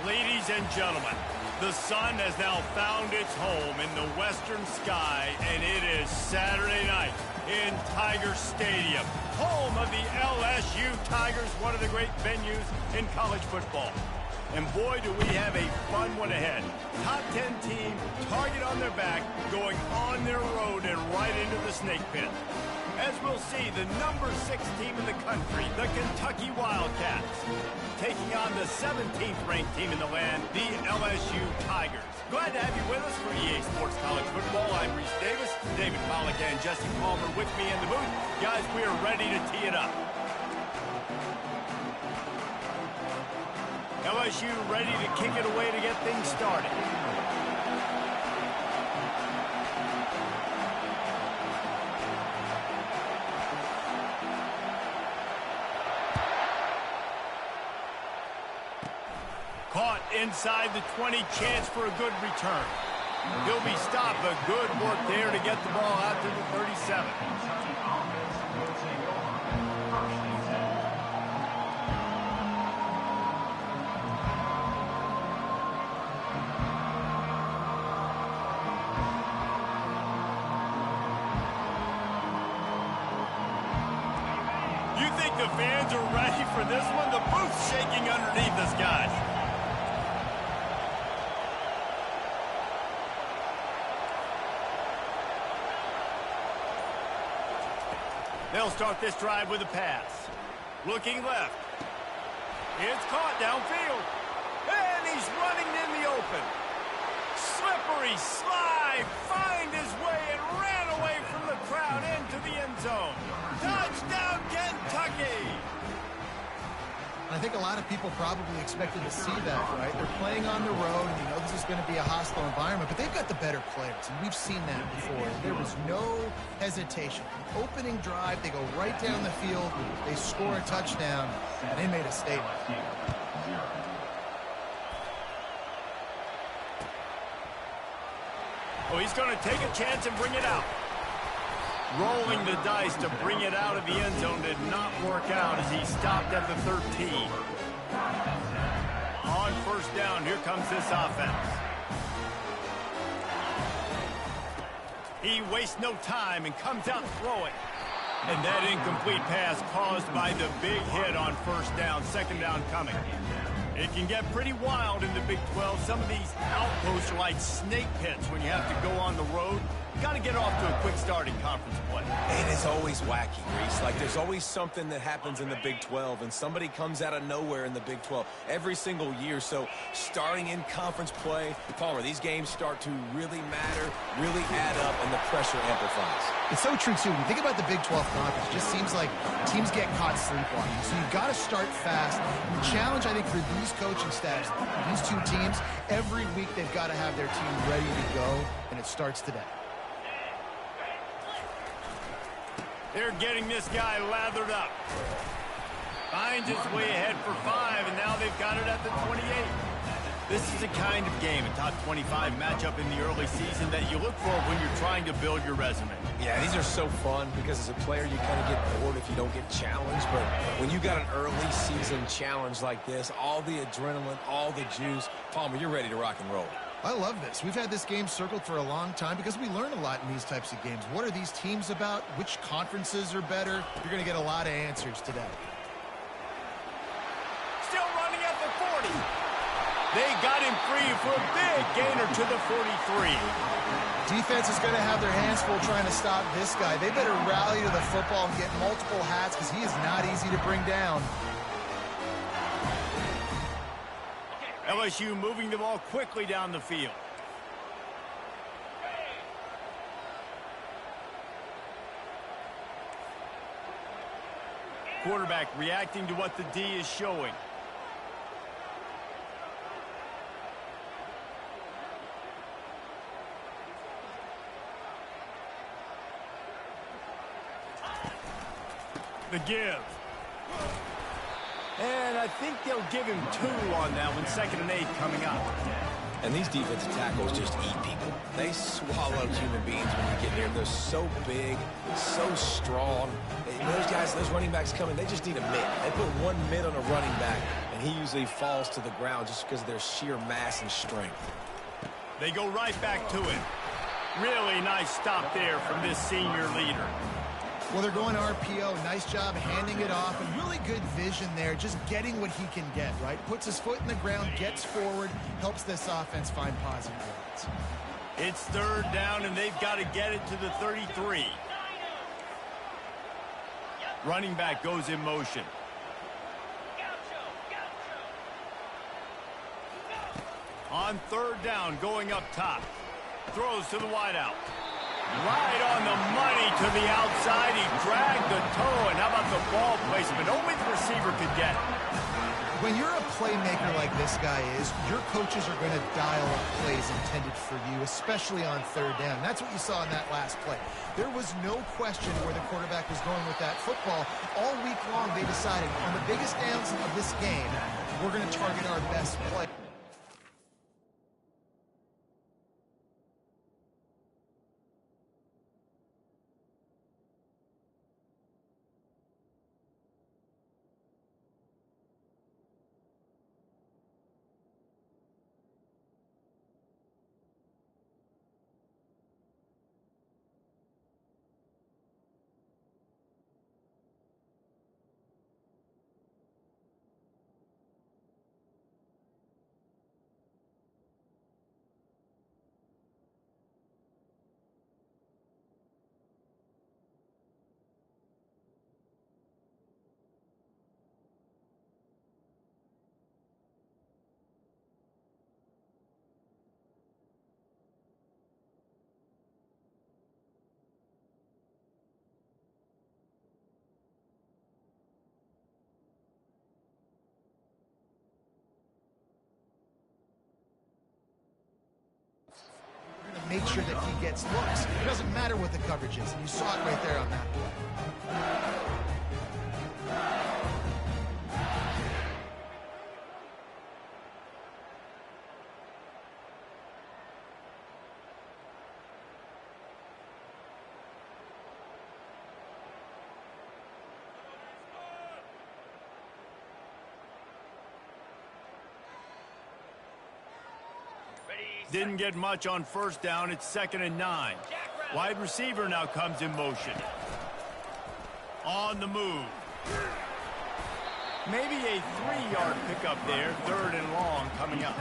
Ladies and gentlemen, the sun has now found its home in the western sky, and it is Saturday night in Tiger Stadium, home of the LSU Tigers, one of the great venues in college football. And boy, do we have a fun one ahead. Top 10 team, target on their back, going on their road and right into the snake pit. As we'll see, the number 6 team in the country, the Kentucky Wildcats, taking on the 17th ranked team in the land, the LSU Tigers. Glad to have you with us for EA Sports College Football. I'm Reese Davis, David Pollack and Jesse Palmer with me in the booth. Guys, we are ready to tee it up. LSU ready to kick it away to get things started. Caught inside the 20, chance for a good return. He'll be stopped, but good work there to get the ball out to the 37. You think the fans are ready for this one? The booth's shaking underneath us, guys. They'll start this drive with a pass. Looking left. It's caught downfield. And he's running in the open. Slippery slide. Find his way and ran away from the crowd into the end zone. Touchdown, Kentucky! I think a lot of people probably expected to see that, right? They're playing on the road, and you know this is going to be a hostile environment, but they've got the better players, and we've seen that before. There was no hesitation. Opening drive, they go right down the field, they score a touchdown, and they made a statement. Oh, he's going to take a chance and bring it out. Rolling the dice to bring it out of the end zone did not work out as he stopped at the 13. On first down, here comes this offense. He wastes no time and comes out throwing. And that incomplete pass caused by the big hit on first down, second down coming. It can get pretty wild in the Big 12. Some of these outposts are like snake pits when you have to go on the road. You got to get off to a quick start in conference play. And it's always wacky, Reese. Like, there's always something that happens in the Big 12, and somebody comes out of nowhere in the Big 12 every single year. So, starting in conference play, Palmer, these games start to really matter, really add up, and the pressure amplifies. It's so true, too. When you think about the Big 12 conference, it just seems like teams get caught sleepwalking. So you've got to start fast. And the challenge, I think, for these coaching staffs, these two teams, every week they've got to have their team ready to go, and it starts today. They're getting this guy lathered up. Finds his way ahead for 5, and now they've got it at the 28. This is a kind of game, a top 25 matchup in the early season that you look for when you're trying to build your resume. Yeah, these are so fun because as a player, you kind of get bored if you don't get challenged. But when you got an early season challenge like this, all the adrenaline, all the juice, Palmer, you're ready to rock and roll. I love this. We've had this game circled for a long time because we learn a lot in these types of games. What are these teams about? Which conferences are better? You're going to get a lot of answers today. Still running at the 40. They got him free for a big gainer to the 43. Defense is going to have their hands full trying to stop this guy. They better rally to the football and get multiple hats because he is not easy to bring down. LSU moving the ball quickly down the field. Quarterback reacting to what the D is showing. The give. And I think they'll give him 2 on that one. 2nd and 8 coming up. And these defensive tackles just eat people. They swallow human beings when you get here. They're so big, so strong. And those guys, those running backs coming, they just need a mitt. They put one mitt on a running back, and he usually falls to the ground just because of their sheer mass and strength. They go right back to it. Really nice stop there from this senior leader. Well, they're going RPO. Nice job handing it off, and really good vision there, just getting what he can get, right? Puts his foot in the ground, gets forward, helps this offense find positive yards. It's third down, and they've got to get it to the 33. Running back goes in motion. On third down, going up top. Throws to the wideout. Right on the money to the outside. He dragged the toe, and how about the ball placement? Only the receiver could get it. When you're a playmaker like this guy is, your coaches are going to dial up plays intended for you, especially on third down. That's what you saw in that last play. There was no question where the quarterback was going with that football. All week long, they decided on the biggest downs of this game, we're going to target our best play. Make sure that he gets looks. It doesn't matter what the coverage is. And you saw it right there on that play. Didn't get much on first down. It's 2nd and 9. Wide receiver now comes in motion. On the move. Maybe a 3-yard pickup there. 3rd and long coming up.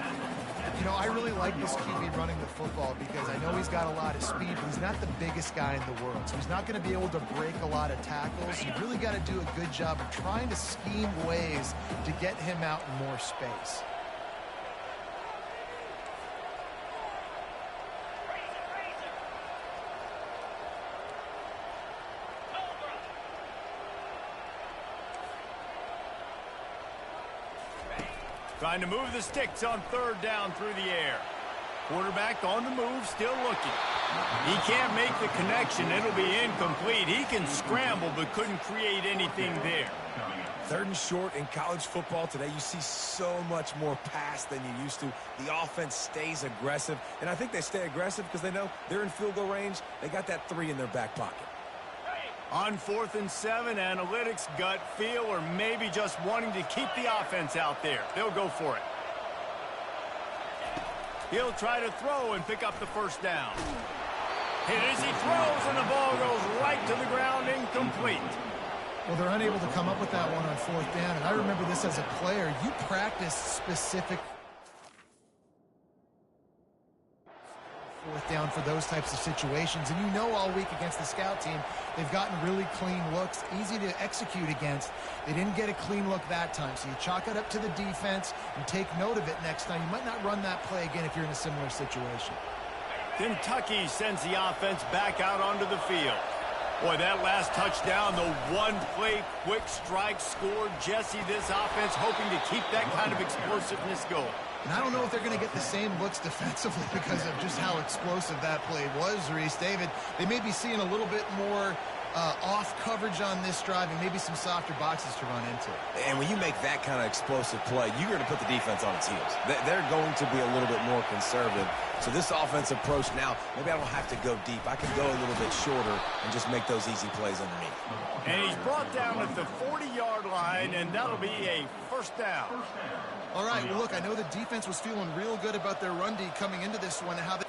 You know, I really like this QB running the football because I know he's got a lot of speed, but he's not the biggest guy in the world. So he's not going to be able to break a lot of tackles. You really got to do a good job of trying to scheme ways to get him out in more space. Trying to move the sticks on 3rd down through the air. Quarterback on the move, still looking. He can't make the connection. It'll be incomplete. He can scramble, but couldn't create anything there. 3rd and short in college football today, you see so much more pass than you used to. The offense stays aggressive, and I think they stay aggressive because they know they're in field goal range. They got that 3 in their back pocket. On 4th and 7, analytics, gut feel, or maybe just wanting to keep the offense out there. They'll go for it. He'll try to throw and pick up the 1st down. Hit as he throws, and the ball goes right to the ground, incomplete. Well, they're unable to come up with that one on 4th down, and I remember this as a player. You practice specific 4th down for those types of situations, and you know all week against the scout team, they've gotten really clean looks, easy to execute against. They didn't get a clean look that time, so you chalk it up to the defense and take note of it next time. You might not run that play again if you're in a similar situation. Kentucky sends the offense back out onto the field. Boy, that last touchdown, the one-play quick strike scored. Jesse, this offense hoping to keep that kind of explosiveness going. And I don't know if they're going to get the same looks defensively because of just how explosive that play was, Reese. David, they may be seeing a little bit more off coverage on this drive and maybe some softer boxes to run into. And when you make that kind of explosive play, you're going to put the defense on its heels. They're going to be a little bit more conservative. So this offensive approach now, maybe I don't have to go deep. I can go a little bit shorter and just make those easy plays underneath. And he's brought down at the 40-yard line, and that'll be a first down. All right, well, look, I know the defense was feeling real good about their run D coming into this one and how they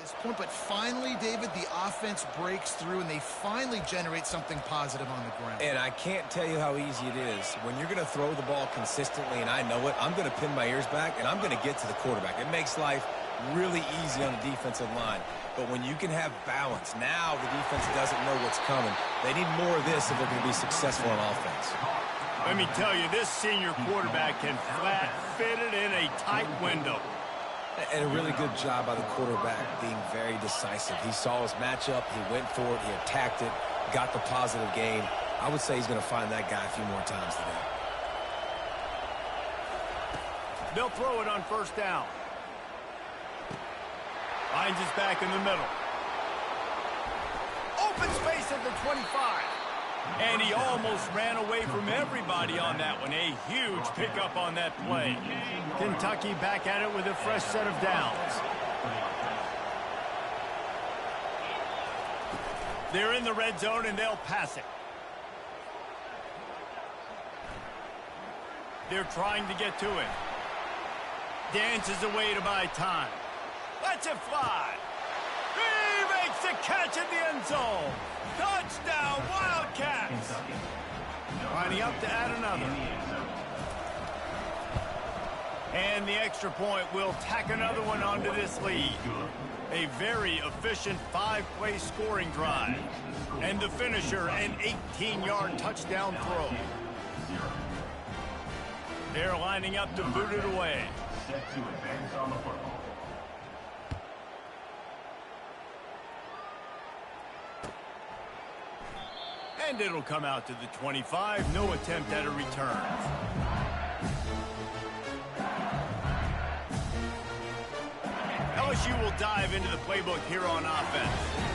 this point, but finally, David, the offense breaks through and they finally generate something positive on the ground. And I can't tell you how easy it is. When you're going to throw the ball consistently, and I know it, I'm going to pin my ears back, and I'm going to get to the quarterback. It makes life really easy on the defensive line. But when you can have balance, now the defense doesn't know what's coming. They need more of this if they're going to be successful on offense. Let me tell you, this senior quarterback can flat fit it in a tight window. And a really good job by the quarterback being very decisive. He saw his matchup, he went for it, he attacked it, got the positive gain. I would say he's going to find that guy a few more times today. They'll throw it on first down. Finds his back in the middle. Open space at the 25. And he almost ran away from everybody on that one. A huge pickup on that play. Kentucky back at it with a fresh set of downs. They're in the red zone and they'll pass it. They're trying to get to it. Dances away to buy time. Lets it fly. He makes the catch in the end zone. Touchdown, Wildcats! Lining up to add another. And the extra point will tack another one onto this lead. A very efficient 5-play scoring drive. And the finisher, an 18-yard touchdown throw. They're lining up to boot it away. Set to advance on the football. And it'll come out to the 25. No attempt at a return. LSU will dive into the playbook here on offense.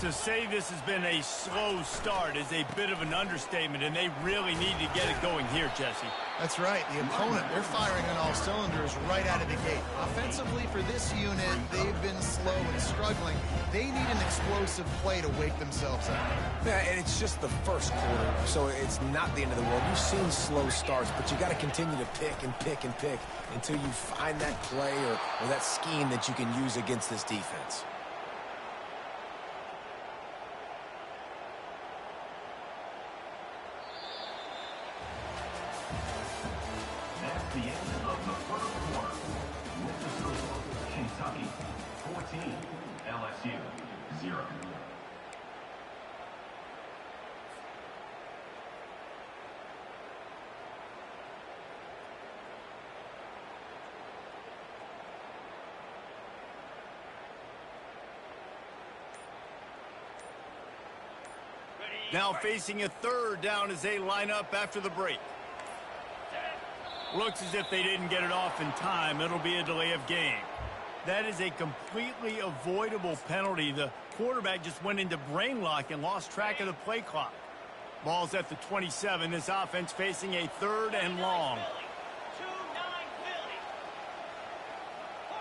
To say this has been a slow start is a bit of an understatement, and they really need to get it going here, Jesse. That's right. The opponent, they're firing on all cylinders right out of the gate. Offensively, for this unit, they've been slow and struggling. They need an explosive play to wake themselves up. Yeah, and it's just the first quarter, so it's not the end of the world. You've seen slow starts, but you got to continue to pick and pick and pick until you find that play or that scheme that you can use against this defense. That's the end of the first quarter. With the score, Kentucky 14, LSU 0. Now facing a third down as they line up after the break. Looks as if they didn't get it off in time. It'll be a delay of game. That is a completely avoidable penalty. The quarterback just went into brain lock and lost track of the play clock. Ball's at the 27. This offense facing a third and long.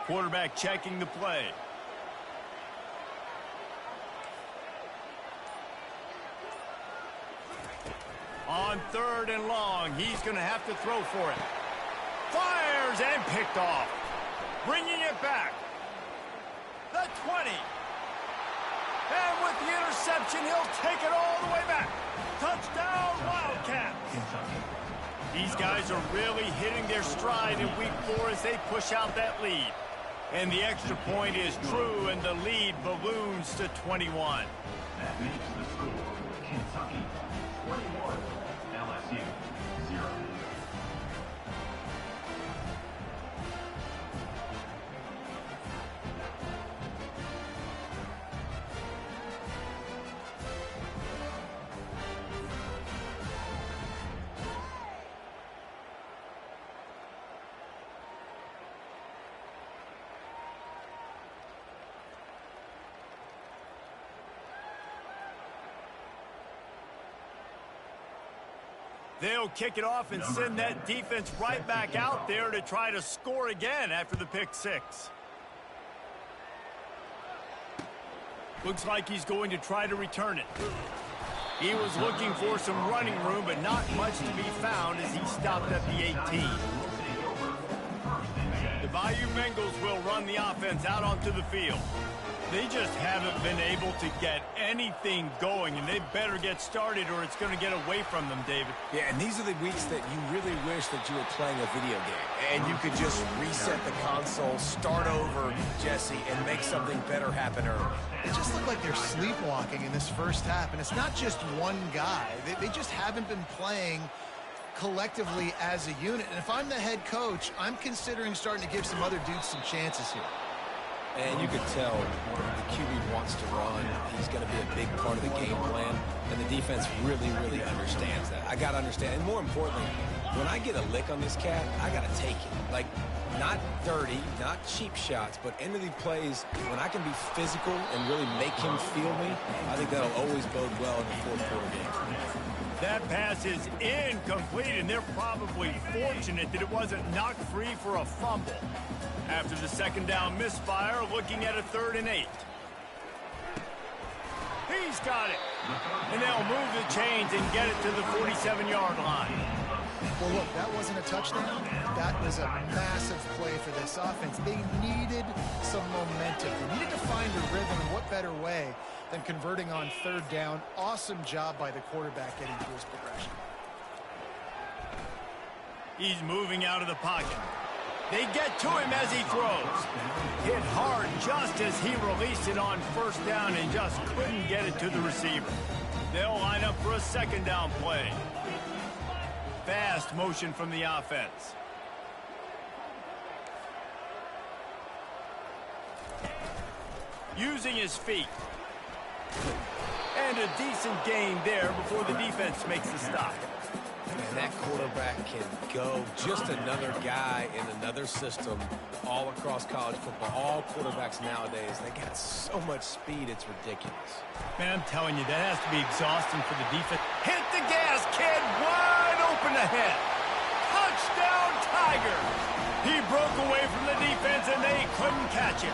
Quarterback checking the play. On third and long, he's going to have to throw for it. Fires and picked off. Bringing it back. The 20. And with the interception, he'll take it all the way back. Touchdown, Wildcats. These guys are really hitting their stride in week 4 as they push out that lead. And the extra point is true, and the lead balloons to 21. That makes the score Kentucky 21, LSU 0. They'll kick it off and send that defense right back out there to try to score again after the pick six. Looks like he's going to try to return it. He was looking for some running room, but not much to be found as he stopped at the 18. The Bayou Bengals will run the offense out onto the field. They just haven't been able to get anything going, and they better get started or it's going to get away from them, David. Yeah, and these are the weeks that you really wish that you were playing a video game and you could just reset the console, start over, Jesse, and make something better happen early. It just looked like they're sleepwalking in this first half, and it's not just one guy. They just haven't been playing collectively as a unit. And if I'm the head coach, I'm considering starting to give some other dudes some chances here. And you could tell the QB wants to run. He's going to be a big part of the game plan. And the defense really, really understands that. I got to understand. And more importantly, when I get a lick on this cat, I got to take it. Like, not dirty, not cheap shots, but end of the plays, when I can be physical and really make him feel me, I think that'll always bode well in the fourth quarter game. That pass is incomplete, and they're probably fortunate that it wasn't knocked free for a fumble. After the second down misfire, looking at a 3rd and 8. He's got it. And they'll move the chains and get it to the 47-yard line. Well, look, that wasn't a touchdown. That was a massive play for this offense. They needed some momentum. They needed to find a rhythm, and what better way than converting on 3rd down. Awesome job by the quarterback getting through his progression. He's moving out of the pocket. They get to him as he throws. Hit hard just as he released it on 1st down and just couldn't get it to the receiver. They'll line up for a 2nd down play. Fast motion from the offense. Using his feet. And a decent gain there before the defense makes the stop. And that quarterback can go. Just another guy in another system all across college football. All quarterbacks nowadays, they got so much speed, it's ridiculous. Man, I'm telling you, that has to be exhausting for the defense. Hit the gas, kid. Wide open ahead. Touchdown, Tiger. He broke away from the defense, and they couldn't catch him.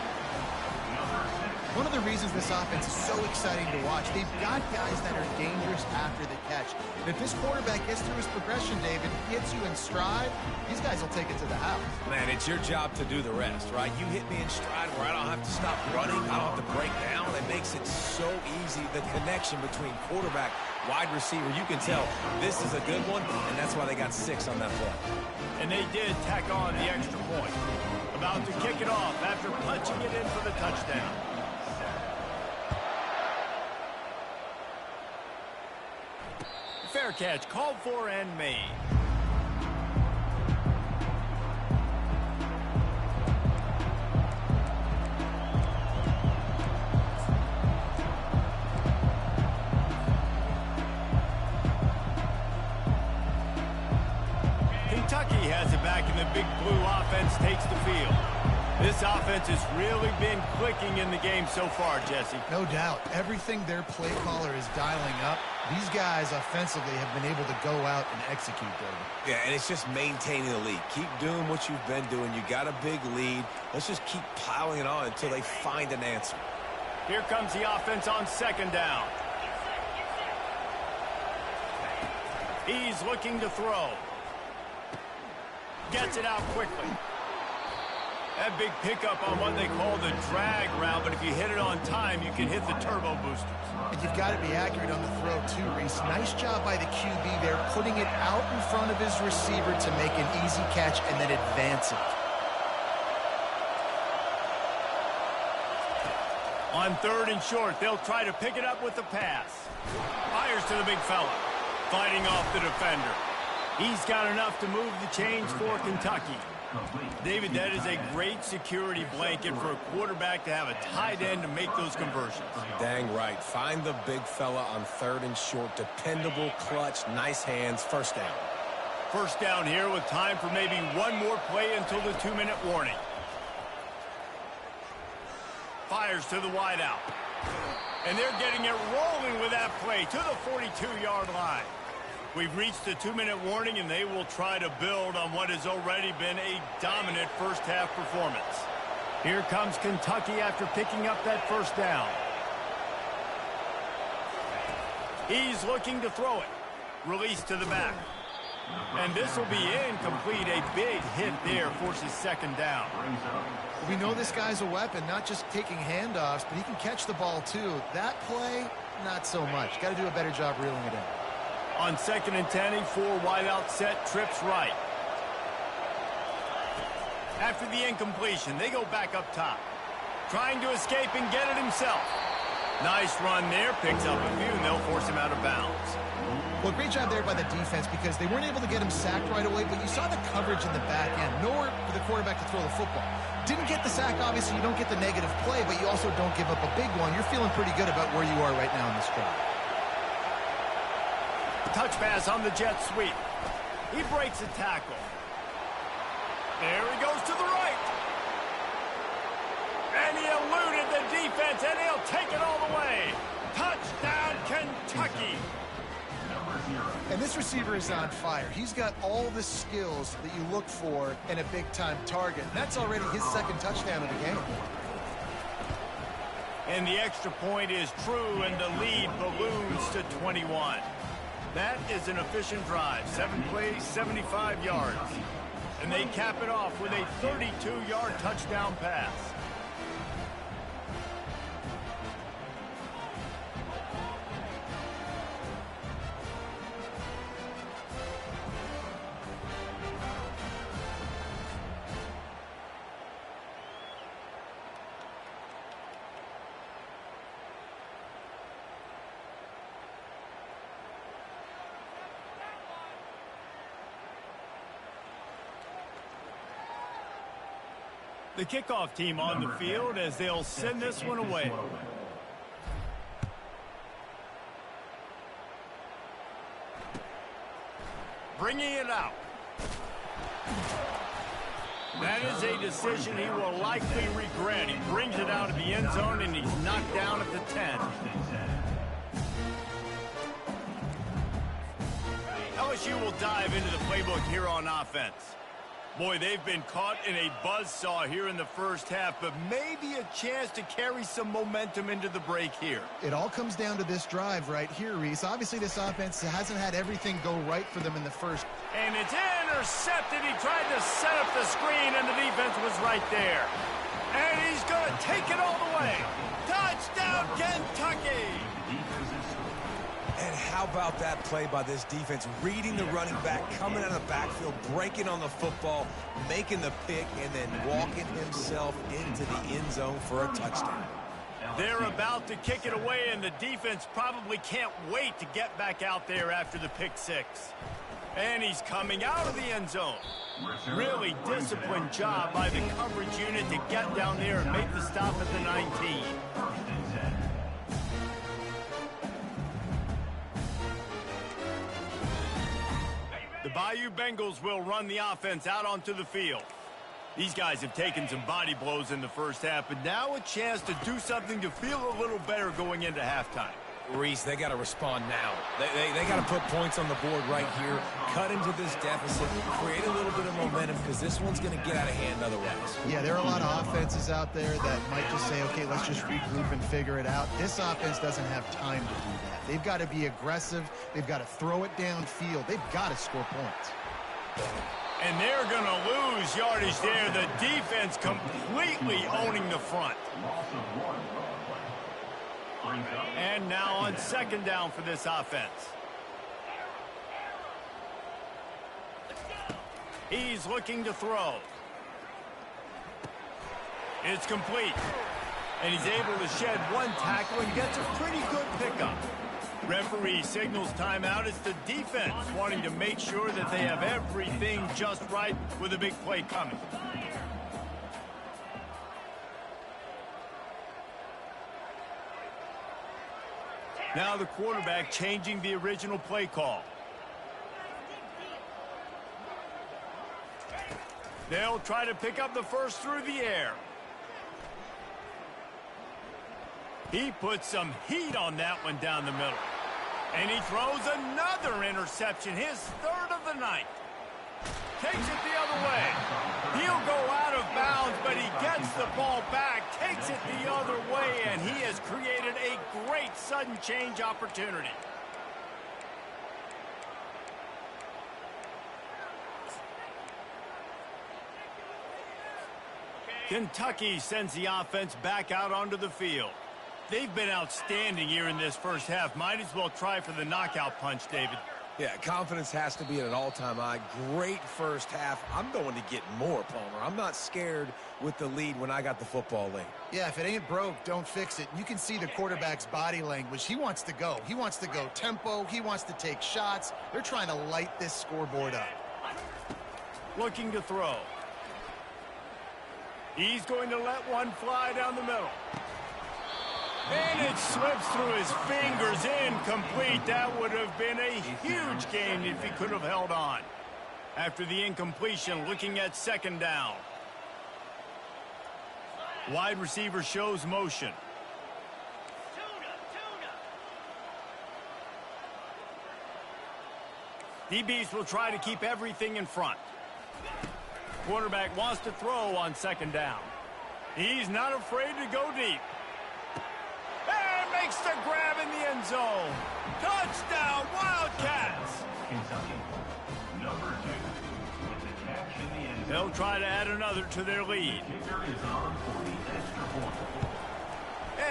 One of the reasons this offense is so exciting to watch, they've got guys that are dangerous after the catch. And if this quarterback gets through his progression, David, gets you in stride, these guys will take it to the house. Man, it's your job to do the rest, right? You hit me in stride where I don't have to stop running. I don't have to break down. It makes it so easy. The connection between quarterback, wide receiver, you can tell this is a good one, and that's why they got 6 on that play. And they did tack on the extra point. About to kick it off after punching it in for the touchdown. Fair catch, called for and made. Kentucky has it back, and the big blue offense takes the field. This offense has really been clicking in the game so far, Jesse. No doubt. Everything their play caller is dialing up, these guys offensively have been able to go out and execute, David. Yeah, and it's just maintaining the lead. Keep doing what you've been doing. You got a big lead. Let's just keep piling it on until they find an answer. Here comes the offense on 2nd down. He's looking to throw. Gets it out quickly. That big pickup on what they call the drag route, but if you hit it on time, you can hit the turbo boosters. And you've got to be accurate on the throw, too, Reese. Nice job by the QB there, putting it out in front of his receiver to make an easy catch and then advance it. On 3rd and short, they'll try to pick it up with the pass. Fires to the big fella, fighting off the defender. He's got enough to move the chains for Kentucky. David, that is a great security blanket for a quarterback to have a tight end to make those conversions. Dang right. Find the big fella on 3rd and short. Dependable, clutch, nice hands. 1st down. 1st down here with time for maybe one more play until the 2-minute warning. Fires to the wideout. And they're getting it rolling with that play to the 42-yard line. We've reached the 2-minute warning, and they will try to build on what has already been a dominant first-half performance. Here comes Kentucky after picking up that first down. He's looking to throw it. Release to the back. And this will be incomplete. A big hit there forces second down. We know this guy's a weapon, not just taking handoffs, but he can catch the ball too. That play, not so much. Got to do a better job reeling it in. On 2nd and 10, a 4-wideout set, trips right. After the incompletion, they go back up top. Trying to escape and get it himself. Nice run there, picks up a few, and they'll force him out of bounds. Well, great job there by the defense because they weren't able to get him sacked right away, but you saw the coverage in the back end. Nowhere for the quarterback to throw the football. Didn't get the sack, obviously you don't get the negative play, but you also don't give up a big one. You're feeling pretty good about where you are right now in this drive. Touch pass on the jet sweep. He breaks a tackle. There he goes to the right. And he eluded the defense, and he'll take it all the way. Touchdown, Kentucky. And this receiver is on fire. He's got all the skills that you look for in a big-time target. And that's already his second touchdown of the game. And the extra point is true, and the lead balloons to 21. That is an efficient drive. 7 plays, 75 yards. And they cap it off with a 32-yard touchdown pass. The kickoff team on the field as they'll send this one away. Bringing it out. That is a decision he will likely regret. He brings it out of the end zone, and he's knocked down at the 10. LSU will dive into the playbook here on offense. Boy, they've been caught in a buzzsaw here in the first half, but maybe a chance to carry some momentum into the break here. It all comes down to this drive right here, Reese. Obviously, this offense hasn't had everything go right for them in the first. And it's intercepted. He tried to set up the screen, and the defense was right there. And he's going to take it all the way. Touchdown, Kentucky! And how about that play by this defense? Reading the running back, coming out of the backfield, breaking on the football, making the pick, and then walking himself into the end zone for a touchdown. They're about to kick it away, and the defense probably can't wait to get back out there after the pick six. And he's coming out of the end zone. Really disciplined job by the coverage unit to get down there and make the stop at the 19. The Bayou Bengals will run the offense out onto the field. These guys have taken some body blows in the first half, but now a chance to do something to feel a little better going into halftime. Reese, they got to respond now. They got to put points on the board right here, cut into this deficit, create a little bit of momentum, because this one's going to get out of hand otherwise. Yeah, there are a lot of offenses out there that might just say, okay, let's just regroup and figure it out. This offense doesn't have time to do that. They've got to be aggressive. They've got to throw it downfield. They've got to score points. And they're going to lose yardage there. The defense completely owning the front. And now on second down for this offense. He's looking to throw. It's complete. And he's able to shed one tackle and gets a pretty good pickup. Referee signals timeout. It's the defense wanting to make sure that they have everything just right with a big play coming. Now the quarterback changing the original play call. They'll try to pick up the first through the air. He put some heat on that one down the middle. And he throws another interception, his third of the night. Takes it the other way. He'll go out of bounds, but he gets the ball back, takes it the other way, and he has created a great sudden change opportunity. Kentucky sends the offense back out onto the field. They've been outstanding here in this first half. Might as well try for the knockout punch, David. Yeah, confidence has to be at an all-time high. Great first half. I'm going to get more, Palmer. I'm not scared with the lead when I got the football late. Yeah, if it ain't broke, don't fix it. You can see the quarterback's body language. He wants to go. He wants to go tempo. He wants to take shots. They're trying to light this scoreboard up. Looking to throw. He's going to let one fly down the middle. And it slips through his fingers, incomplete. That would have been a huge gain if he could have held on. After the incompletion, looking at second down. Wide receiver shows motion. DBs will try to keep everything in front. Quarterback wants to throw on second down. He's not afraid to go deep. And makes the grab in the end zone. Touchdown, Wildcats! Kentucky, number 2, with the catch in the end zone. They'll try to add another to their lead. Kicker is on for the extra point.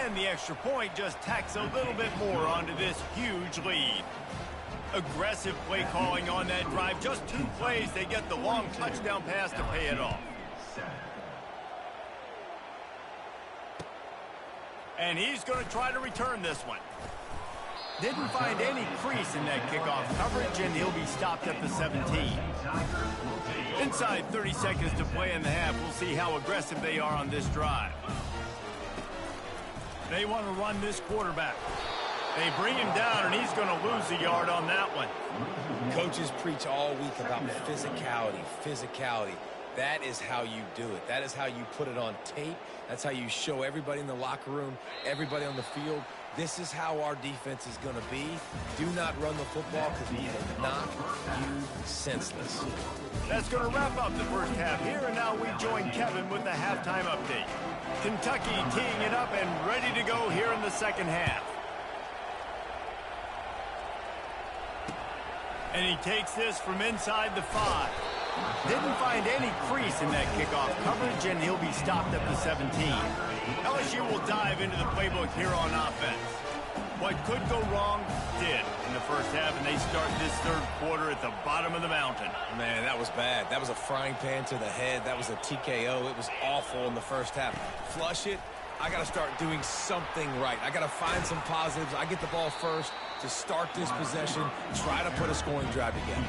And the extra point just tacks a little bit more onto this huge lead. Aggressive play calling on that drive. Just 2 plays, they get the long touchdown pass to pay it off. And he's going to try to return this one. Didn't find any crease in that kickoff coverage, and he'll be stopped at the 17. Inside 30 seconds to play in the half. We'll see how aggressive they are on this drive. They want to run this quarterback. They bring him down, and he's going to lose a yard on that one. Coaches preach all week about physicality, physicality. That is how you do it. That is how you put it on tape. That's how you show everybody in the locker room, everybody on the field. This is how our defense is going to be. Do not run the football because we will knock you senseless. That's going to wrap up the first half here, and now we join Kevin with the halftime update. Kentucky teeing it up and ready to go here in the second half. And he takes this from inside the 5. Didn't find any crease in that kickoff coverage, and he'll be stopped at the 17. LSU will dive into the playbook here on offense. What could go wrong did in the first half, and they start this third quarter at the bottom of the mountain. Man, that was bad. That was a frying pan to the head. That was a TKO. It was awful in the first half. Flush it. I got to start doing something right. I got to find some positives. I get the ball first to start this possession, try to put a scoring drive together.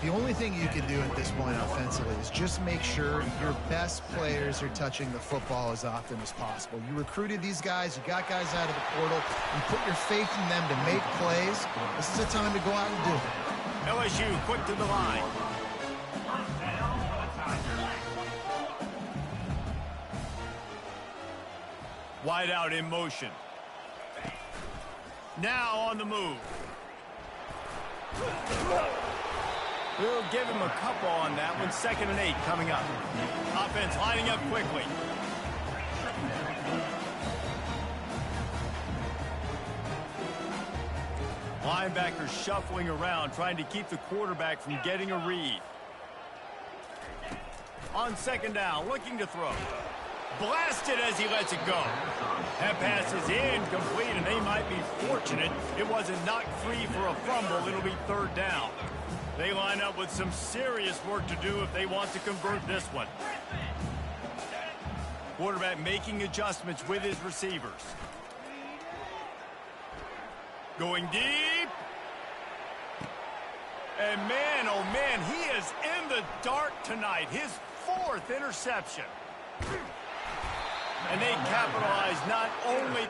The only thing you can do at this point offensively is just make sure your best players are touching the football as often as possible. You recruited these guys, you got guys out of the portal, you put your faith in them to make plays. This is a time to go out and do it. LSU quick to the line. Wide out in motion. Now on the move. We'll give him a couple on that one. 2nd and 8 coming up. Offense lining up quickly. Linebackers shuffling around, trying to keep the quarterback from getting a read. On 2nd down, looking to throw. Blasted as he lets it go. That pass is incomplete, and they might be fortunate it wasn't knocked free for a fumble. It'll be 3rd down. They line up with some serious work to do if they want to convert this one. Quarterback making adjustments with his receivers. Going deep. And man, oh man, he is in the dark tonight. His 4th interception. And they capitalize not only